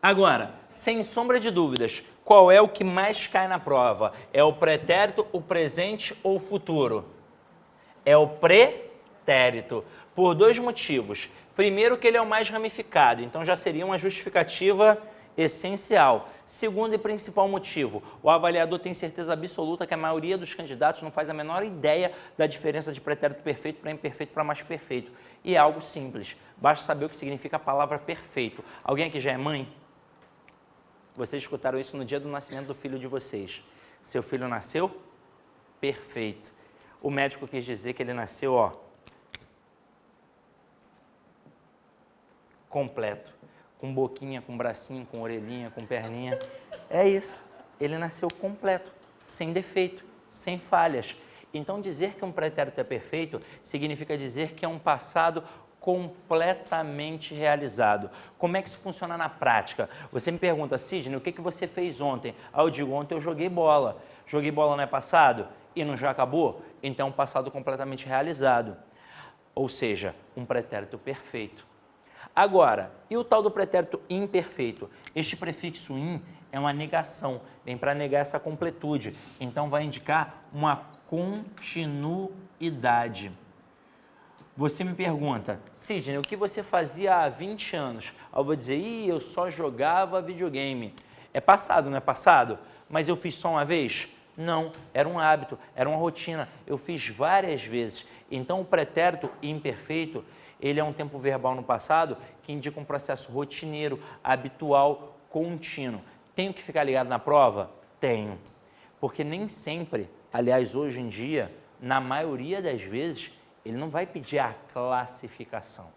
Agora, sem sombra de dúvidas, qual é o que mais cai na prova? É o pretérito, o presente ou o futuro? É o pretérito, por dois motivos. Primeiro, que ele é o mais ramificado, então já seria uma justificativa essencial. Segundo e principal motivo, o avaliador tem certeza absoluta que a maioria dos candidatos não faz a menor ideia da diferença de pretérito perfeito para imperfeito para mais perfeito. E é algo simples, basta saber o que significa a palavra perfeito. Alguém aqui já é mãe? Vocês escutaram isso no dia do nascimento do filho de vocês. Seu filho nasceu? Perfeito. O médico quis dizer que ele nasceu, ó, completo. Com boquinha, com bracinho, com orelhinha, com perninha. É isso. Ele nasceu completo, sem defeito, sem falhas. Então, dizer que um pretérito é perfeito significa dizer que é um passado completamente realizado. Como é que isso funciona na prática? Você me pergunta, Sidney, o que você fez ontem? Ah, eu digo, ontem eu joguei bola. Joguei bola não é passado? E não já acabou? Então, é um passado completamente realizado. Ou seja, um pretérito perfeito. Agora, e o tal do pretérito imperfeito? Este prefixo in é uma negação, vem para negar essa completude. Então, vai indicar uma continuidade. Você me pergunta, Sidney, o que você fazia há 20 anos? Eu vou dizer, eu só jogava videogame. É passado, não é passado? Mas eu fiz só uma vez? Não, era um hábito, era uma rotina. Eu fiz várias vezes. Então, o pretérito imperfeito, ele é um tempo verbal no passado que indica um processo rotineiro, habitual, contínuo. Tenho que ficar ligado na prova? Tenho. Porque nem sempre, aliás, hoje em dia, na maioria das vezes, ele não vai pedir a classificação.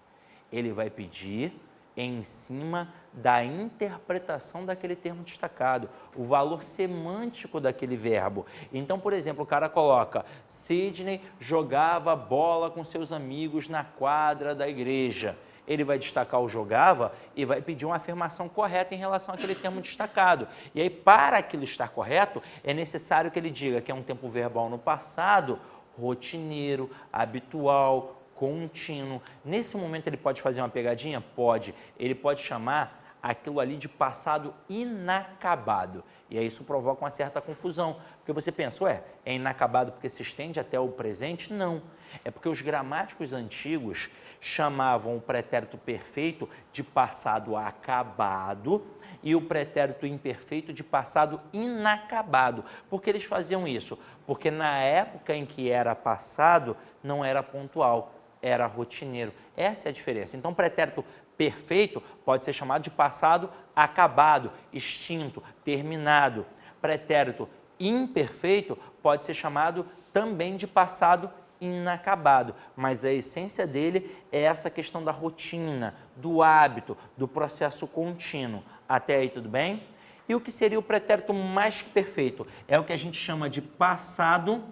Ele vai pedir em cima da interpretação daquele termo destacado, o valor semântico daquele verbo. Então, por exemplo, o cara coloca, Sidney jogava bola com seus amigos na quadra da igreja. Ele vai destacar o jogava e vai pedir uma afirmação correta em relação àquele termo destacado. E aí, para aquilo estar correto, é necessário que ele diga que é um tempo verbal no passado, rotineiro, habitual, contínuo. Nesse momento ele pode fazer uma pegadinha? Pode. Ele pode chamar aquilo ali de passado inacabado. E aí isso provoca uma certa confusão. Porque você pensa, é inacabado porque se estende até o presente? Não. É porque os gramáticos antigos chamavam o pretérito perfeito de passado acabado e o pretérito imperfeito de passado inacabado. Por que eles faziam isso? Porque na época em que era passado, não era pontual, era rotineiro. Essa é a diferença. Então, pretérito perfeito pode ser chamado de passado acabado, extinto, terminado. Pretérito imperfeito pode ser chamado também de passado inacabado, mas a essência dele é essa questão da rotina, do hábito, do processo contínuo. Até aí tudo bem? E o que seria o pretérito mais que perfeito? É o que a gente chama de passado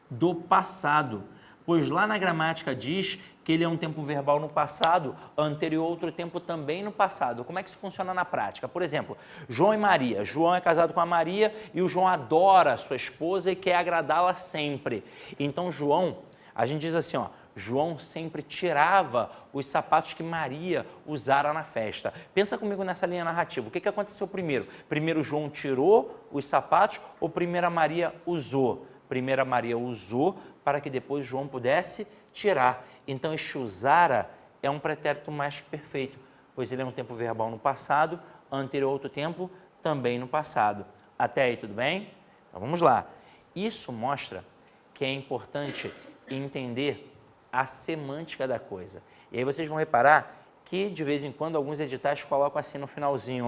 do passado, pois lá na gramática diz que ele é um tempo verbal no passado, anterior a outro tempo também no passado. Como é que isso funciona na prática? Por exemplo, João e Maria. João é casado com a Maria e o João adora a sua esposa e quer agradá-la sempre. Então, João, a gente diz assim, João sempre tirava os sapatos que Maria usara na festa. Pensa comigo nessa linha narrativa. O que aconteceu primeiro? Primeiro João tirou os sapatos ou primeiro a Maria usou? Primeiro a Maria usou para que depois João pudesse tirar. Então, este usara é um pretérito mais que perfeito, pois ele é um tempo verbal no passado, anterior a outro tempo também no passado. Até aí, tudo bem? Então, vamos lá. Isso mostra que é importante entender a semântica da coisa. E aí vocês vão reparar que, de vez em quando, alguns editais colocam assim no finalzinho,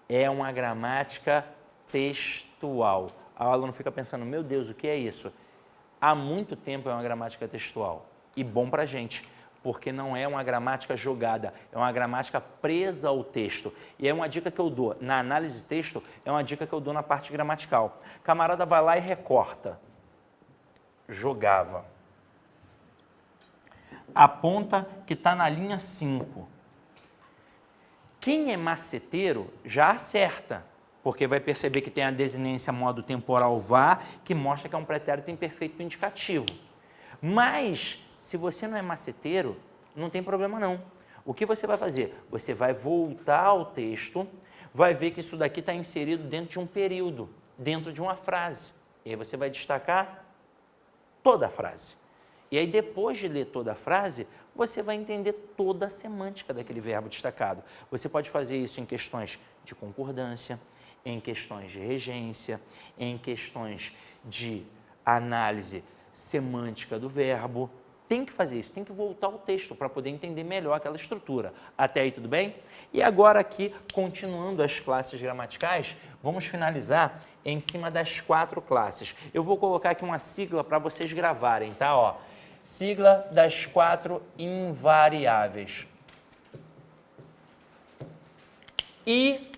é uma gramática textual. O aluno fica pensando, meu Deus, o que é isso? Há muito tempo é uma gramática textual. E bom para a gente, porque não é uma gramática jogada, é uma gramática presa ao texto. E é uma dica que eu dou na análise de texto, é uma dica que eu dou na parte gramatical. Camarada vai lá e recorta. Jogava. Aponta que está na linha 5. Quem é maceteiro já acerta, porque vai perceber que tem a desinência modo temporal vá, que mostra que é um pretérito imperfeito indicativo. Mas, se você não é maceteiro, não tem problema não. O que você vai fazer? Você vai voltar ao texto, vai ver que isso daqui está inserido dentro de um período, dentro de uma frase. E aí você vai destacar toda a frase. E aí, depois de ler toda a frase, você vai entender toda a semântica daquele verbo destacado. Você pode fazer isso em questões de concordância, em questões de regência, em questões de análise semântica do verbo. Tem que fazer isso, tem que voltar ao texto para poder entender melhor aquela estrutura. Até aí, tudo bem? E agora aqui, continuando as classes gramaticais, vamos finalizar em cima das 4 classes. Eu vou colocar aqui uma sigla para vocês gravarem, tá? Ó, sigla das 4 invariáveis. IPCA.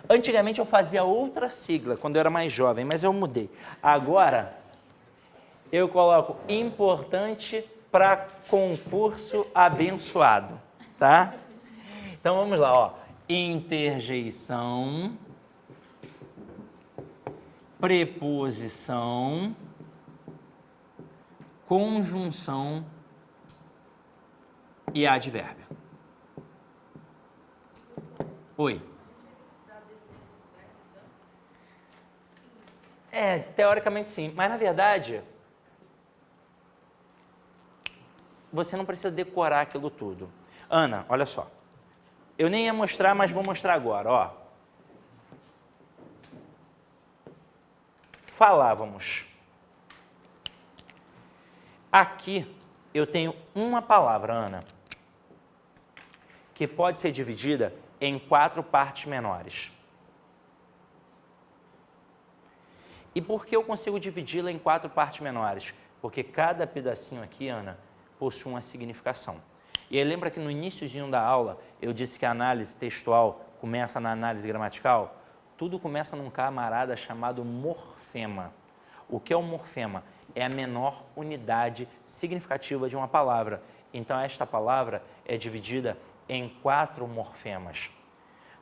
Antigamente eu fazia outra sigla quando eu era mais jovem, mas eu mudei. Agora eu coloco importante para concurso abençoado, tá? Então vamos lá, ó. Interjeição, preposição, conjunção e advérbio. Oi. Teoricamente sim, mas na verdade você não precisa decorar aquilo tudo. Ana, olha só. Eu nem ia mostrar, mas vou mostrar agora, ó. Falávamos. Aqui eu tenho uma palavra, Ana, que pode ser dividida em 4 partes menores. E por que eu consigo dividi-la em 4 partes menores? Porque cada pedacinho aqui, Ana, possui uma significação. E aí lembra que no iniciozinho da aula eu disse que a análise textual começa na análise gramatical? Tudo começa num camarada chamado morfema. O que é o morfema? É a menor unidade significativa de uma palavra. Então esta palavra é dividida em 4 morfemas.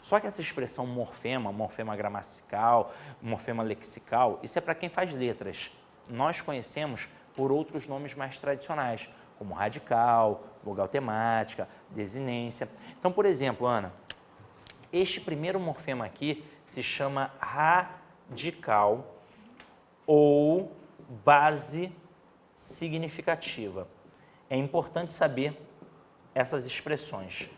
Só que essa expressão morfema, morfema gramatical, morfema lexical, isso é para quem faz letras. Nós conhecemos por outros nomes mais tradicionais, como radical, vogal temática, desinência. Então, por exemplo, Ana, este primeiro morfema aqui se chama radical ou base significativa. É importante saber essas expressões.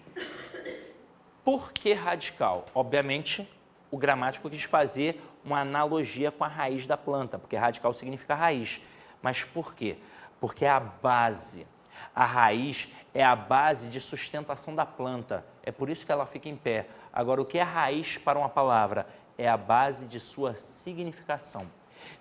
Por que radical? Obviamente, o gramático quis fazer uma analogia com a raiz da planta, porque radical significa raiz. Mas por quê? Porque é a base. A raiz é a base de sustentação da planta. É por isso que ela fica em pé. Agora, o que é raiz para uma palavra? É a base de sua significação.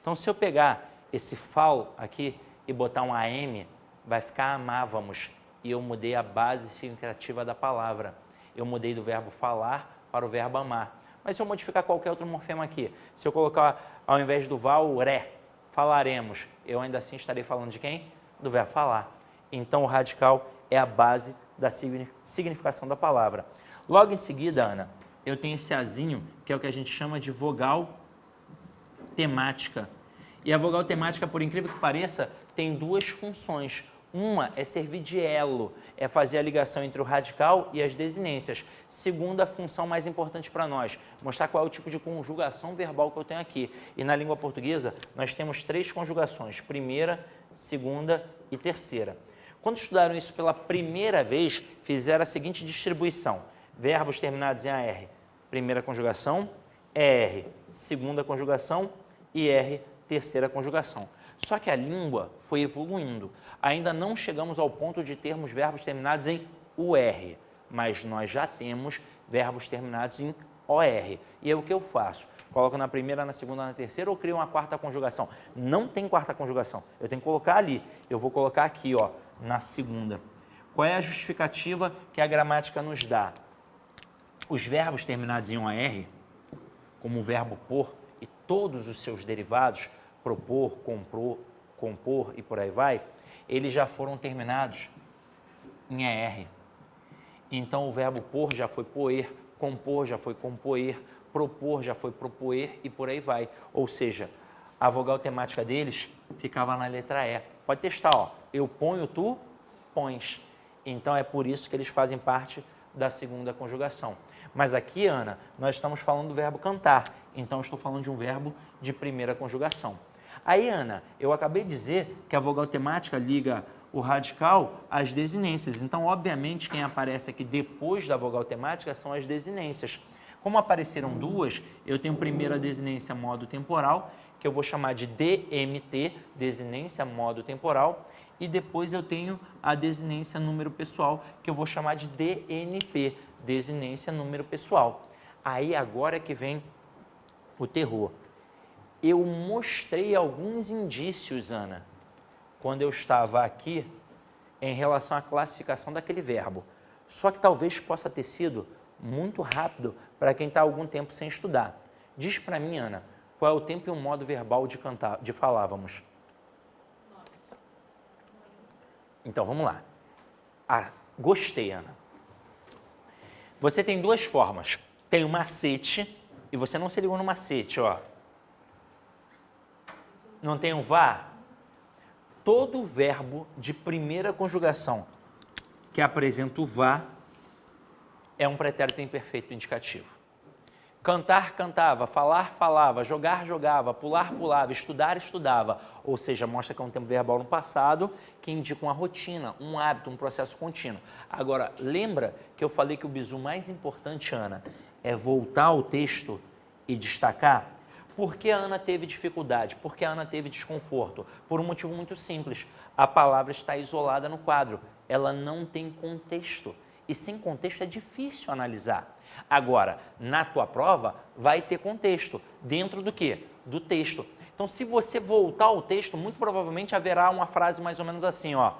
Então, se eu pegar esse fal aqui e botar um AM, vai ficar amávamos. E eu mudei a base significativa da palavra. Eu mudei do verbo falar para o verbo amar. Mas se eu modificar qualquer outro morfema aqui, se eu colocar ao invés do val, ré, falaremos, eu ainda assim estarei falando de quem? Do verbo falar. Então, o radical é a base da significação da palavra. Logo em seguida, Ana, eu tenho esse azinho, que é o que a gente chama de vogal temática. E a vogal temática, por incrível que pareça, tem 2 funções. Uma é servir de elo, é fazer a ligação entre o radical e as desinências. Segunda função mais importante para nós, mostrar qual é o tipo de conjugação verbal que eu tenho aqui. E na língua portuguesa, nós temos 3 conjugações, primeira, segunda e terceira. Quando estudaram isso pela primeira vez, fizeram a seguinte distribuição. Verbos terminados em AR, primeira conjugação, ER, segunda conjugação e R, terceira conjugação. Só que a língua foi evoluindo. Ainda não chegamos ao ponto de termos verbos terminados em UR, mas nós já temos verbos terminados em OR. E aí o que eu faço? Coloco na primeira, na segunda, na terceira ou crio uma 4ª conjugação? Não tem 4ª conjugação. Eu tenho que colocar ali. Eu vou colocar aqui, ó, na segunda. Qual é a justificativa que a gramática nos dá? Os verbos terminados em OR, como o verbo por e todos os seus derivados, propor, compor e por aí vai, eles já foram terminados em ER. Então, o verbo por já foi poer, compor já foi compoer, propor já foi propoer e por aí vai. Ou seja, a vogal temática deles ficava na letra E. Pode testar, ó. Eu ponho, tu pões. Então, é por isso que eles fazem parte da segunda conjugação. Mas aqui, Ana, nós estamos falando do verbo cantar. Então, eu estou falando de um verbo de primeira conjugação. Aí, Ana, eu acabei de dizer que a vogal temática liga o radical às desinências. Então, obviamente, quem aparece aqui depois da vogal temática são as desinências. Como apareceram duas, eu tenho primeiro a desinência modo temporal, que eu vou chamar de DMT, desinência modo temporal, e depois eu tenho a desinência número pessoal, que eu vou chamar de DNP, desinência número pessoal. Aí agora é que vem o terror. Eu mostrei alguns indícios, Ana, quando eu estava aqui, em relação à classificação daquele verbo. Só que talvez possa ter sido muito rápido para quem está há algum tempo sem estudar. Diz para mim, Ana, qual é o tempo e o modo verbal de cantar, de falávamos? Então, vamos lá. Gostei, Ana. Você tem duas formas. Tem o macete, e você não se ligou no macete, ó. Não tem um vá? Todo verbo de primeira conjugação que apresenta o vá é um pretérito imperfeito indicativo. Cantar, cantava, falar, falava, jogar, jogava, pular, pulava, estudar, estudava. Ou seja, mostra que é um tempo verbal no passado que indica uma rotina, um hábito, um processo contínuo. Agora, lembra que eu falei que o bizu mais importante, Ana, é voltar ao texto e destacar? Por que a Ana teve dificuldade? Por que a Ana teve desconforto? Por um motivo muito simples. A palavra está isolada no quadro. Ela não tem contexto. E sem contexto é difícil analisar. Agora, na tua prova, vai ter contexto. Dentro do quê? Do texto. Então, se você voltar ao texto, muito provavelmente haverá uma frase mais ou menos assim, ó.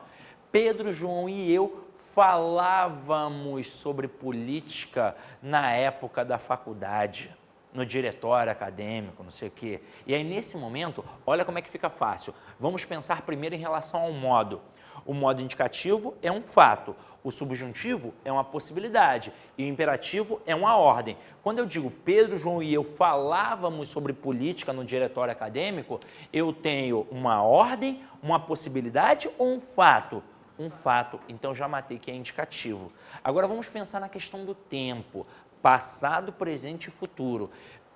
Pedro, João e eu falávamos sobre política na época da faculdade, no diretório acadêmico, não sei o quê. E aí, nesse momento, olha como é que fica fácil. Vamos pensar primeiro em relação ao modo. O modo indicativo é um fato, o subjuntivo é uma possibilidade e o imperativo é uma ordem. Quando eu digo Pedro, João e eu falávamos sobre política no diretório acadêmico, eu tenho uma ordem, uma possibilidade ou um fato? Um fato, então já matei que é indicativo. Agora vamos pensar na questão do tempo, passado, presente e futuro.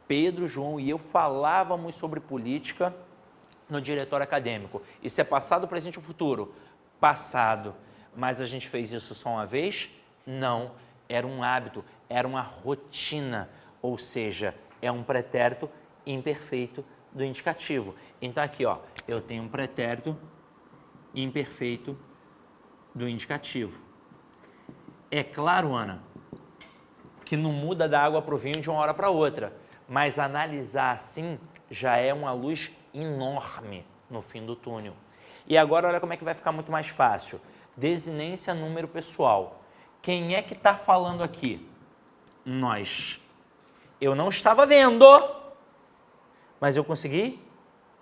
Pedro, João e eu falávamos sobre política no diretório acadêmico. Isso é passado, presente ou futuro? Passado. Mas a gente fez isso só uma vez? Não. Era um hábito, era uma rotina, ou seja, é um pretérito imperfeito do indicativo. Então aqui, ó, eu tenho um pretérito imperfeito do indicativo. É claro, Ana, que não muda da água para o vinho de uma hora para outra, mas analisar assim já é uma luz enorme no fim do túnel. E agora olha como é que vai ficar muito mais fácil. Desinência número pessoal. Quem é que está falando aqui? Nós. Eu não estava vendo, mas eu consegui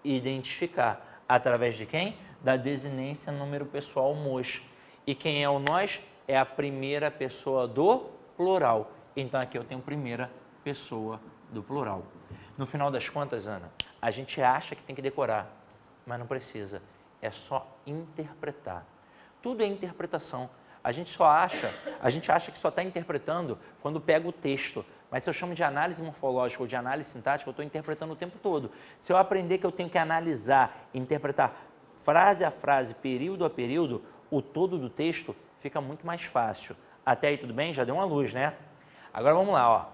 identificar. Através de quem? Da desinência número pessoal mos. E quem é o nós? É a primeira pessoa do plural. Então aqui eu tenho primeira pessoa do plural. No final das contas, Ana, a gente acha que tem que decorar, mas não precisa. É só interpretar. Tudo é interpretação. A gente acha que só está interpretando quando pega o texto. Mas se eu chamo de análise morfológica ou de análise sintática, eu estou interpretando o tempo todo. Se eu aprender que eu tenho que analisar, interpretar frase a frase, período a período, o todo do texto fica muito mais fácil. Até aí tudo bem? Já deu uma luz, né? Agora vamos lá, ó.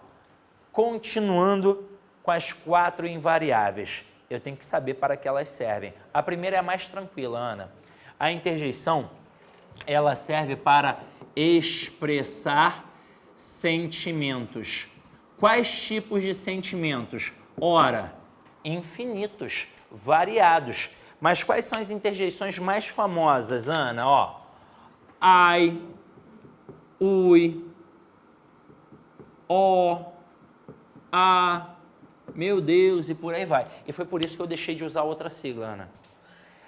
Continuando com as 4 invariáveis. Eu tenho que saber para que elas servem. A primeira é a mais tranquila, Ana. A interjeição, ela serve para expressar sentimentos. Quais tipos de sentimentos? Ora, infinitos, variados. Mas quais são as interjeições mais famosas, Ana? Ó, ai, ui, ó, a, meu Deus, e por aí vai. E foi por isso que eu deixei de usar outra sigla, Ana.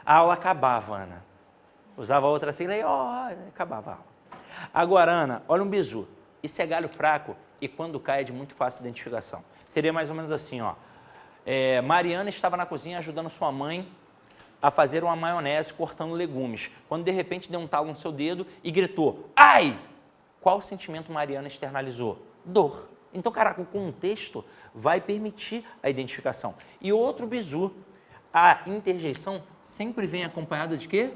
A aula acabava, Ana. Usava outra sigla e acabava a aula. Agora, Ana, olha um bizu. Isso é galho fraco e quando cai é de muito fácil identificação. Seria mais ou menos assim, ó. Mariana estava na cozinha ajudando sua mãe a fazer uma maionese cortando legumes, quando de repente deu um talo no seu dedo e gritou, ai! Qual sentimento Mariana externalizou? Dor. Então, caraca, o contexto vai permitir a identificação. E outro bizu, a interjeição sempre vem acompanhada de quê?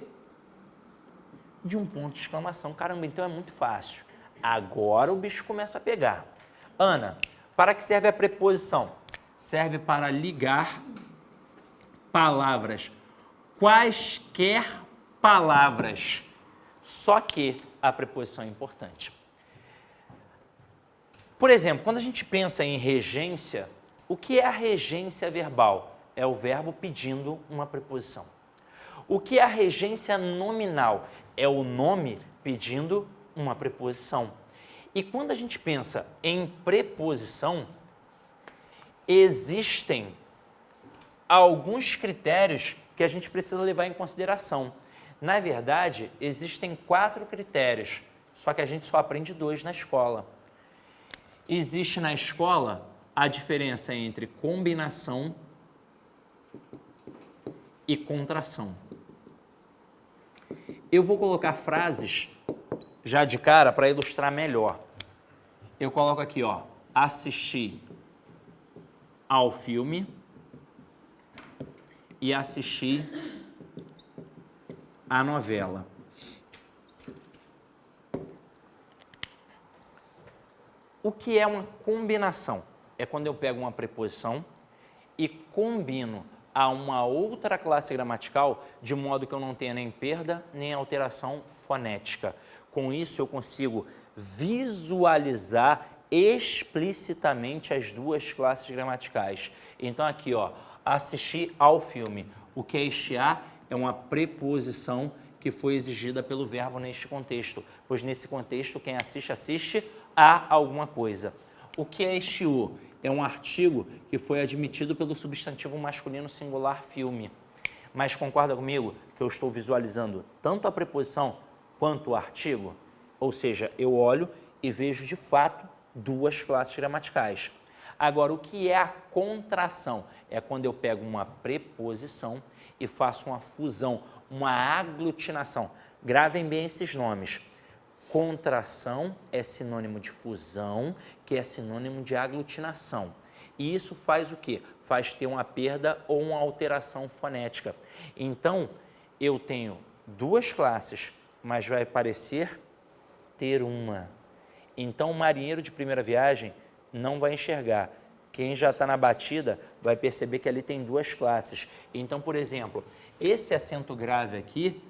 De um ponto de exclamação. Caramba, então é muito fácil. Agora o bicho começa a pegar. Ana, para que serve a preposição? Serve para ligar palavras. Quaisquer palavras. Só que a preposição é importante. Por exemplo, quando a gente pensa em regência, o que é a regência verbal? É o verbo pedindo uma preposição. O que é a regência nominal? É o nome pedindo uma preposição. E quando a gente pensa em preposição, existem alguns critérios que a gente precisa levar em consideração. Na verdade, existem 4 critérios, só que a gente só aprende 2 na escola. Existe na escola a diferença entre combinação e contração. Eu vou colocar frases já de cara para ilustrar melhor. Eu coloco aqui, ó, assisti ao filme e assisti à novela. O que é uma combinação? É quando eu pego uma preposição e combino a uma outra classe gramatical de modo que eu não tenha nem perda nem alteração fonética. Com isso, eu consigo visualizar explicitamente as 2 classes gramaticais. Então, aqui, ó, assistir ao filme. O que é este a? É uma preposição que foi exigida pelo verbo neste contexto, pois nesse contexto quem assiste, assiste a alguma coisa. O que é este o? É um artigo que foi admitido pelo substantivo masculino singular filme. Mas concorda comigo que eu estou visualizando tanto a preposição quanto o artigo? Ou seja, eu olho e vejo de fato 2 classes gramaticais. Agora, o que é a contração? É quando eu pego uma preposição e faço uma fusão, uma aglutinação. Gravem bem esses nomes. Contração é sinônimo de fusão, que é sinônimo de aglutinação. E isso faz o quê? Faz ter uma perda ou uma alteração fonética. Então, eu tenho 2 classes, mas vai parecer ter uma. Então, o marinheiro de primeira viagem não vai enxergar. Quem já está na batida vai perceber que ali tem 2 classes. Então, por exemplo, esse acento grave aqui,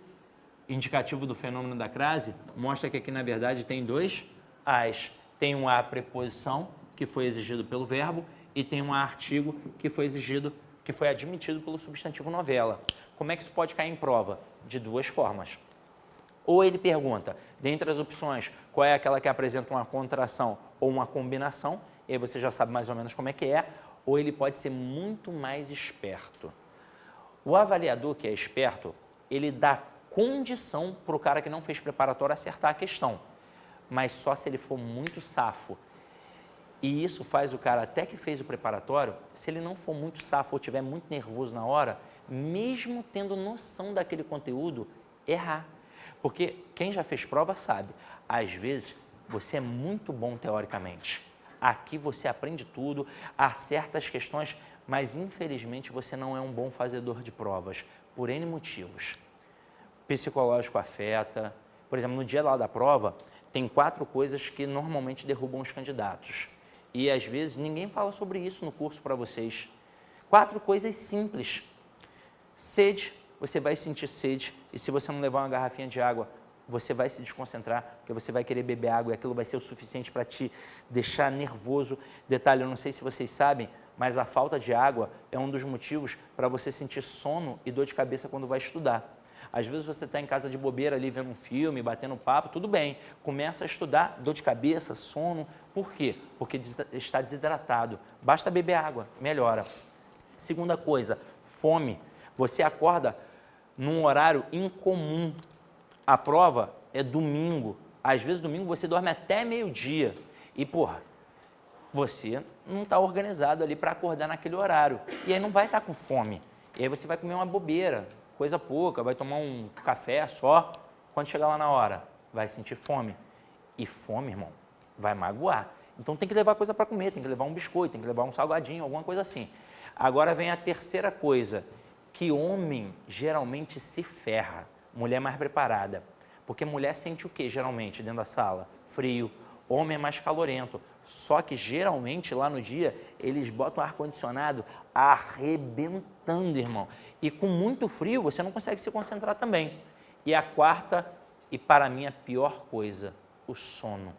indicativo do fenômeno da crase, mostra que aqui, na verdade, tem 2 as. Tem um a preposição, que foi exigido pelo verbo, e tem um a artigo, que foi exigido, que foi admitido pelo substantivo novela. Como é que isso pode cair em prova? De 2 formas. Ou ele pergunta, dentre as opções, qual é aquela que apresenta uma contração ou uma combinação, e aí você já sabe mais ou menos como é que é, ou ele pode ser muito mais esperto. O avaliador que é esperto, ele dá condição para o cara que não fez preparatório acertar a questão, mas só se ele for muito safo. E isso faz o cara, até que fez o preparatório, se ele não for muito safo ou estiver muito nervoso na hora, mesmo tendo noção daquele conteúdo, errar. Porque quem já fez prova sabe, às vezes você é muito bom teoricamente. Aqui você aprende tudo, acerta as questões, mas infelizmente você não é um bom fazedor de provas, por N motivos. Psicológico afeta. Por exemplo, no dia lá da prova, tem 4 coisas que normalmente derrubam os candidatos. E às vezes ninguém fala sobre isso no curso para vocês. 4 coisas simples. Sede, você vai sentir sede, e se você não levar uma garrafinha de água, você vai se desconcentrar, porque você vai querer beber água e aquilo vai ser o suficiente para te deixar nervoso. Detalhe, eu não sei se vocês sabem, mas a falta de água é um dos motivos para você sentir sono e dor de cabeça quando vai estudar. Às vezes você está em casa de bobeira ali, vendo um filme, batendo papo, tudo bem. Começa a estudar, dor de cabeça, sono. Por quê? Porque está desidratado. Basta beber água, melhora. Segunda coisa, fome. Você acorda num horário incomum. A prova é domingo. Às vezes, domingo, você dorme até meio-dia. E, porra, você não está organizado ali para acordar naquele horário. E aí não vai estar com fome. E aí você vai comer uma bobeira. coisa pouca, vai tomar um café só. Quando chegar lá na hora, vai sentir fome. E fome, irmão, vai magoar. Então tem que levar coisa para comer, tem que levar um biscoito, tem que levar um salgadinho, alguma coisa assim. Agora vem a terceira coisa, que homem geralmente se ferra, mulher mais preparada. Porque mulher sente o que geralmente dentro da sala? Frio. Homem é mais calorento. Só que geralmente lá no dia eles botam ar-condicionado arrebentando, irmão. E com muito frio você não consegue se concentrar também. E a quarta, e para mim a pior coisa, o sono.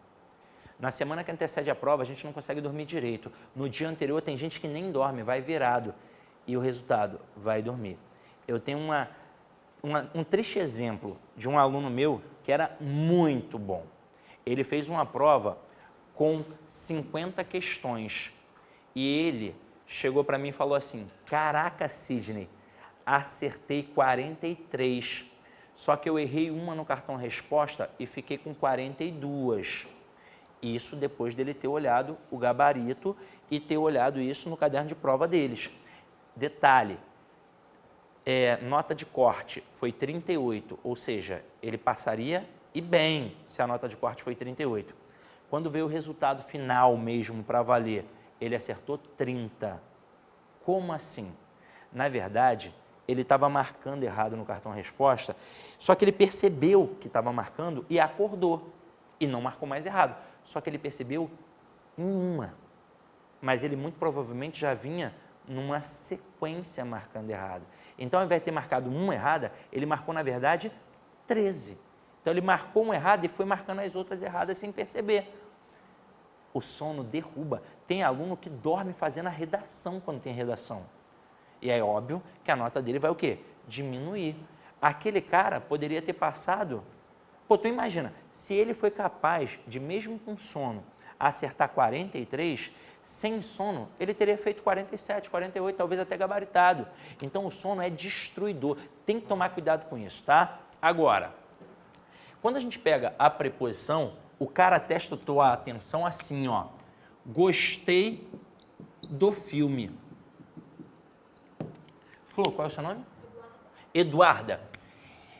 Na semana que antecede a prova a gente não consegue dormir direito. No dia anterior tem gente que nem dorme, vai virado. E o resultado, vai dormir. Eu tenho um triste exemplo de um aluno meu que era muito bom. Ele fez uma prova com 50 questões e ele chegou para mim e falou assim, caraca, Sidney, acertei 43, só que eu errei uma no cartão resposta e fiquei com 42. Isso depois dele ter olhado o gabarito e ter olhado isso no caderno de prova deles. Detalhe, nota de corte foi 38, ou seja, ele passaria e bem se a nota de corte foi 38. Quando veio o resultado final mesmo para valer, ele acertou 30. Como assim? Na verdade, ele estava marcando errado no cartão resposta, só que ele percebeu que estava marcando e acordou. E não marcou mais errado. Só que ele percebeu em uma. Mas ele muito provavelmente já vinha numa sequência marcando errado. Então, ao invés de ter marcado uma errada, ele marcou, na verdade, 13. Então, ele marcou uma errada e foi marcando as outras erradas sem perceber. O sono derruba. Tem aluno que dorme fazendo a redação quando tem redação. E é óbvio que a nota dele vai o quê? Diminuir. Aquele cara poderia ter passado... Pô, tu imagina, se ele foi capaz de, mesmo com sono, acertar 43, sem sono, ele teria feito 47, 48, talvez até gabaritado. Então, o sono é destruidor. Tem que tomar cuidado com isso, tá? Agora, quando a gente pega a preposição, o cara testa a tua atenção assim, ó. Gostei do filme. Flor, qual é o seu nome? Eduarda.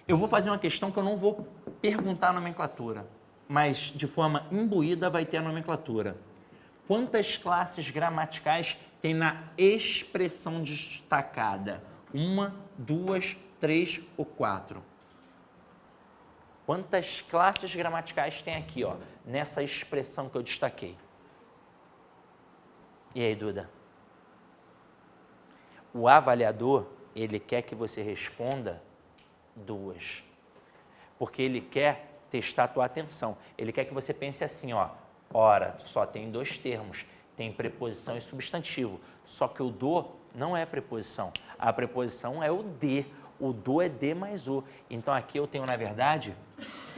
Eu vou fazer uma questão que eu não vou perguntar a nomenclatura, mas de forma imbuída vai ter a nomenclatura. Quantas classes gramaticais tem na expressão destacada? 1, 2, 3 ou 4? Quantas classes gramaticais tem aqui, ó, nessa expressão que eu destaquei? E aí, Duda? O avaliador, ele quer que você responda 2. Porque ele quer testar a tua atenção. Ele quer que você pense assim, ó. Ora, só tem 2 termos. Tem preposição e substantivo. Só que o do não é preposição. A preposição é o de. O do é de mais o. Então, aqui eu tenho, na verdade,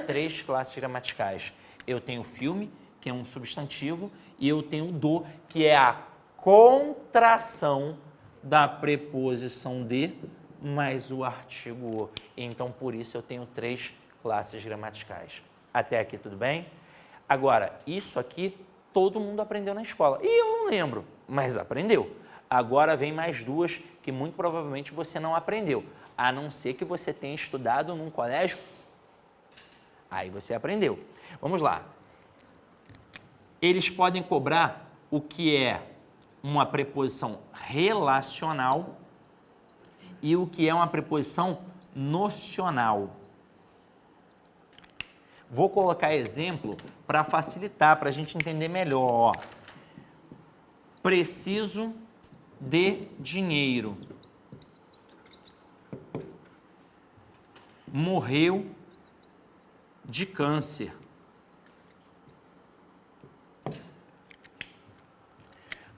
3 classes gramaticais. Eu tenho filme, que é um substantivo, e eu tenho o do, que é a contração da preposição de mais o artigo o. Então, por isso, eu tenho 3 classes gramaticais. Até aqui, tudo bem? Agora, isso aqui todo mundo aprendeu na escola. E eu não lembro, mas aprendeu. Agora vem mais 2 que muito provavelmente você não aprendeu, a não ser que você tenha estudado num colégio. Aí você aprendeu. Vamos lá. Eles podem cobrar o que é uma preposição relacional e o que é uma preposição nocional. Vou colocar exemplo para facilitar, para a gente entender melhor. Ó. Preciso de dinheiro. Morreu de câncer.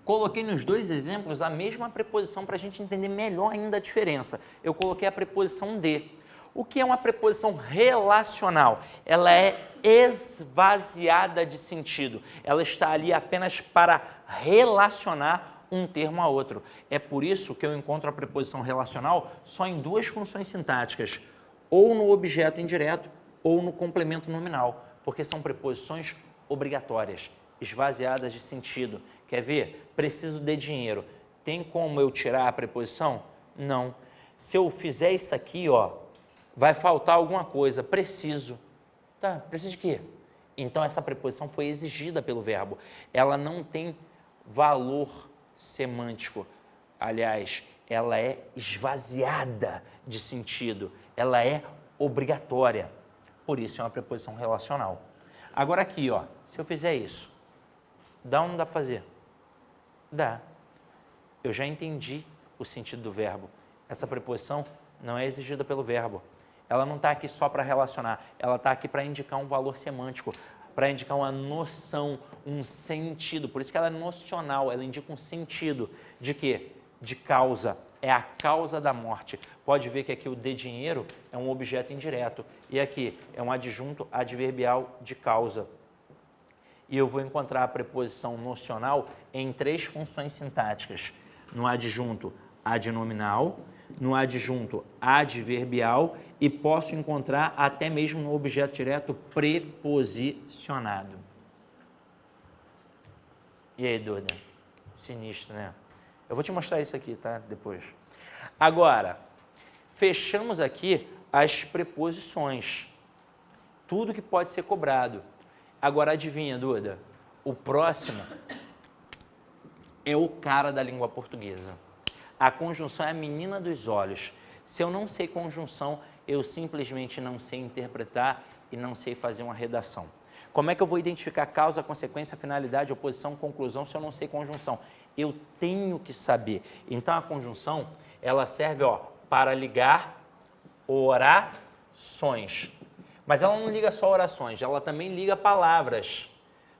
Coloquei nos 2 exemplos a mesma preposição para a gente entender melhor ainda a diferença. Eu coloquei a preposição de. O que é uma preposição relacional? Ela é esvaziada de sentido. Ela está ali apenas para relacionar um termo a outro. É por isso que eu encontro a preposição relacional só em 2 funções sintáticas, ou no objeto indireto ou no complemento nominal, porque são preposições obrigatórias, esvaziadas de sentido. Quer ver? Preciso de dinheiro. Tem como eu tirar a preposição? Não. Se eu fizer isso aqui, ó, vai faltar alguma coisa. Preciso. Tá, precisa de quê? Então, essa preposição foi exigida pelo verbo. Ela não tem valor semântico. Aliás, ela é esvaziada de sentido. Ela é obrigatória. Por isso, é uma preposição relacional. Agora aqui, ó, se eu fizer isso, dá ou não dá para fazer? Dá. Eu já entendi o sentido do verbo. Essa preposição não é exigida pelo verbo. Ela não está aqui só para relacionar, ela está aqui para indicar um valor semântico, para indicar uma noção, um sentido. Por isso que ela é nocional, ela indica um sentido. De quê? De causa. É a causa da morte. Pode ver que aqui o de dinheiro é um objeto indireto e aqui é um adjunto adverbial de causa. E eu vou encontrar a preposição nocional em 3 funções sintáticas. No adjunto adnominal, no adjunto adverbial e posso encontrar até mesmo no objeto direto preposicionado. E aí, Duda? Sinistro, né? Eu vou te mostrar isso aqui, tá? Depois. Agora, fechamos aqui as preposições. Tudo que pode ser cobrado. Agora, adivinha, Duda? O próximo é o cara da língua portuguesa. A conjunção é a menina dos olhos. Se eu não sei conjunção, eu simplesmente não sei interpretar e não sei fazer uma redação. Como é que eu vou identificar causa, consequência, finalidade, oposição, conclusão se eu não sei conjunção? Eu tenho que saber. Então, a conjunção, ela serve para ligar orações. Mas ela não liga só orações, ela também liga palavras.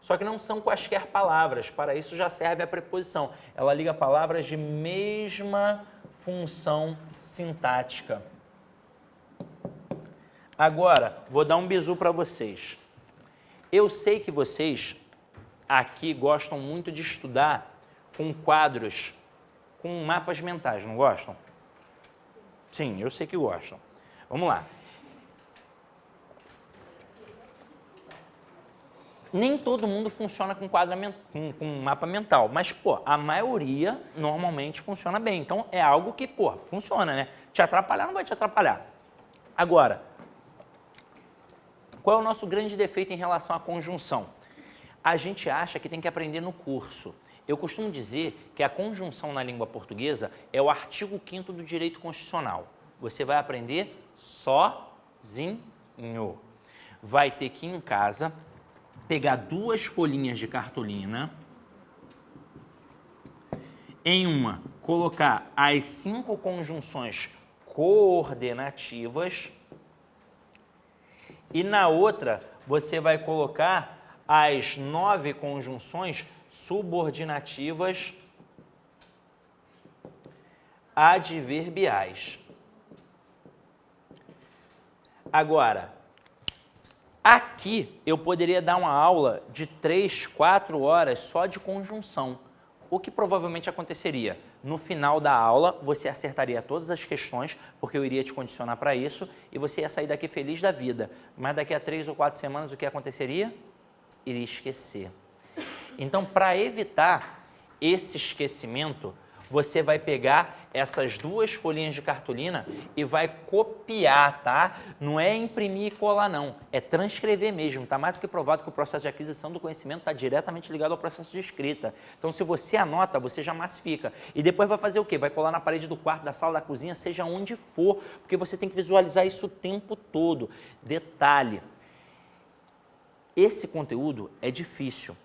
Só que não são quaisquer palavras, para isso já serve a preposição. Ela liga palavras de mesma função sintática. Agora, vou dar um bizu para vocês. Eu sei que vocês aqui gostam muito de estudar com quadros, com mapas mentais, não gostam? Sim, eu sei que gostam. Vamos lá. Nem todo mundo funciona com com mapa mental, mas, a maioria normalmente funciona bem. Então, é algo que, funciona, né? Te atrapalhar não vai te atrapalhar. Agora, qual é o nosso grande defeito em relação à conjunção? A gente acha que tem que aprender no curso. Eu costumo dizer que a conjunção na língua portuguesa é o artigo 5º do direito constitucional. Você vai aprender sozinho. Vai ter que ir em casa, pegar 2 folhinhas de cartolina, em uma colocar as 5 conjunções coordenativas e na outra você vai colocar as 9 conjunções subordinativas adverbiais. Agora, aqui eu poderia dar uma aula de 3, 4 horas só de conjunção. O que provavelmente aconteceria? No final da aula, você acertaria todas as questões, porque eu iria te condicionar para isso, e você ia sair daqui feliz da vida. Mas daqui a 3 ou 4 semanas, o que aconteceria? Iria esquecer. Então, para evitar esse esquecimento, você vai pegar essas 2 folhinhas de cartolina e vai copiar, tá? Não é imprimir e colar, não. É transcrever mesmo. Está mais do que provado que o processo de aquisição do conhecimento está diretamente ligado ao processo de escrita. Então, se você anota, você já massifica. E depois vai fazer o quê? Vai colar na parede do quarto, da sala, da cozinha, seja onde for, porque você tem que visualizar isso o tempo todo. Detalhe, esse conteúdo é difícil.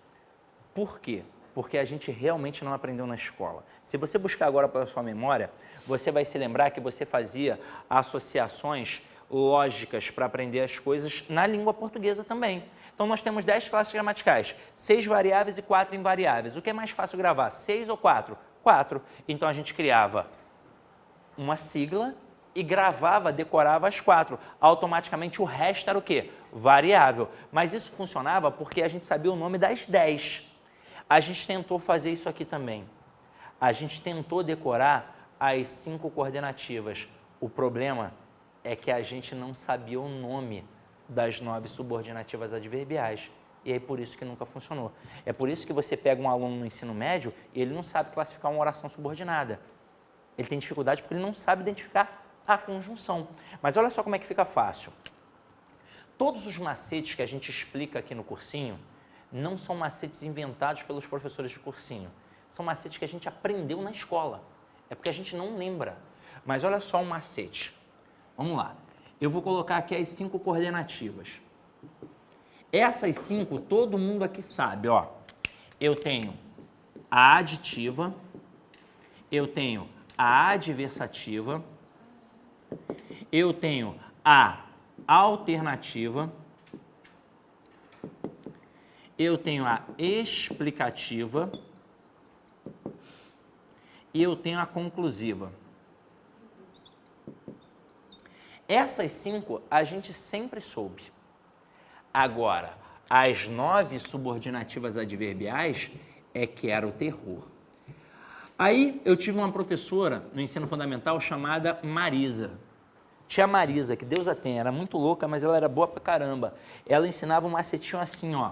Por quê? Porque a gente realmente não aprendeu na escola. Se você buscar agora pela sua memória, você vai se lembrar que você fazia associações lógicas para aprender as coisas na língua portuguesa também. Então, nós temos 10 classes gramaticais, 6 variáveis e 4 invariáveis. O que é mais fácil gravar, 6 ou 4? 4. Então, a gente criava uma sigla e gravava, decorava as 4. Automaticamente, o resto era o quê? Variável. Mas isso funcionava porque a gente sabia o nome das 10. A gente tentou fazer isso aqui também. A gente tentou decorar as 5 coordenativas. O problema é que a gente não sabia o nome das 9 subordinativas adverbiais. E é por isso que nunca funcionou. É por isso que você pega um aluno no ensino médio e ele não sabe classificar uma oração subordinada. Ele tem dificuldade porque ele não sabe identificar a conjunção. Mas olha só como é que fica fácil. Todos os macetes que a gente explica aqui no cursinho não são macetes inventados pelos professores de cursinho. São macetes que a gente aprendeu na escola. É porque a gente não lembra. Mas olha só um macete. Vamos lá. Eu vou colocar aqui as 5 coordenativas. Essas 5, todo mundo aqui sabe, ó. Eu tenho a aditiva, eu tenho a adversativa, eu tenho a alternativa, eu tenho a explicativa e eu tenho a conclusiva. Essas 5 a gente sempre soube. Agora, as 9 subordinativas adverbiais é que era o terror. Aí eu tive uma professora no ensino fundamental chamada Marisa. Tia Marisa, que Deus a tenha, era muito louca, mas ela era boa pra caramba. Ela ensinava um macetinho assim, ó,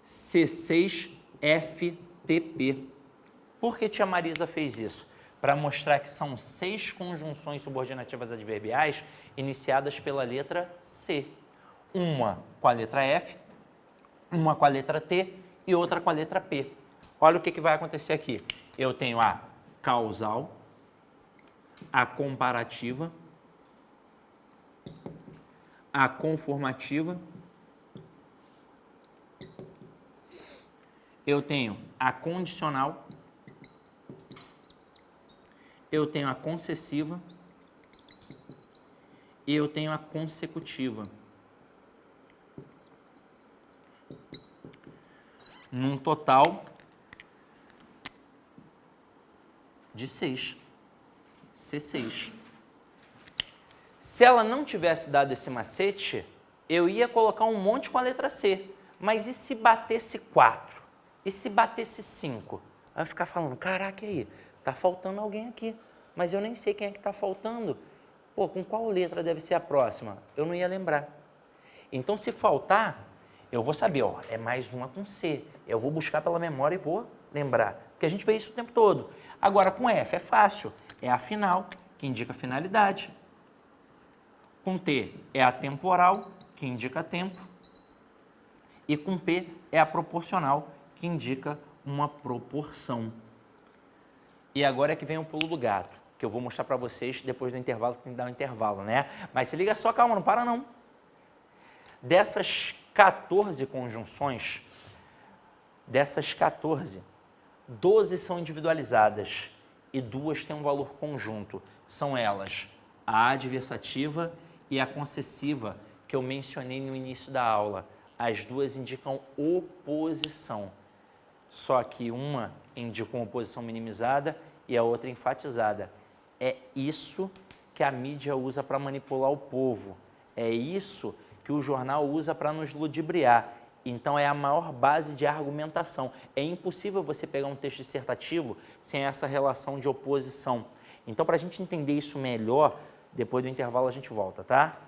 C6FTP. Por que tia Marisa fez isso? Para mostrar que são 6 conjunções subordinativas adverbiais iniciadas pela letra C. Uma com a letra F, uma com a letra T e outra com a letra P. Olha o que vai acontecer aqui. Eu tenho a causal, a comparativa, a conformativa, eu tenho a condicional, eu tenho a concessiva e eu tenho a consecutiva. Num total de 6. C6. Se ela não tivesse dado esse macete, eu ia colocar um monte com a letra C. Mas e se batesse 4? E se batesse 5? Aí eu ficar falando, caraca, e aí? Tá faltando alguém aqui. Mas eu nem sei quem é que tá faltando. Pô, com qual letra deve ser a próxima? Eu não ia lembrar. Então, se faltar, eu vou saber, ó, é mais uma com C. Eu vou buscar pela memória e vou lembrar. Porque a gente vê isso o tempo todo. Agora, com F é fácil. É a final, que indica finalidade. Com T é a temporal, que indica tempo. E com P é a proporcional, que indica uma proporção. E agora é que vem o pulo do gato, que eu vou mostrar para vocês depois do intervalo, que tem que dar um intervalo, né? Mas se liga só, calma, não para não. Dessas 14 conjunções, dessas 14, 12 são individualizadas e 2 têm um valor conjunto. São elas a adversativa e a concessiva, que eu mencionei no início da aula. As duas indicam oposição. Só que uma indica uma oposição minimizada e a outra enfatizada. É isso que a mídia usa para manipular o povo. É isso que o jornal usa para nos ludibriar. Então, é a maior base de argumentação. É impossível você pegar um texto dissertativo sem essa relação de oposição. Então, para a gente entender isso melhor, depois do intervalo a gente volta, tá?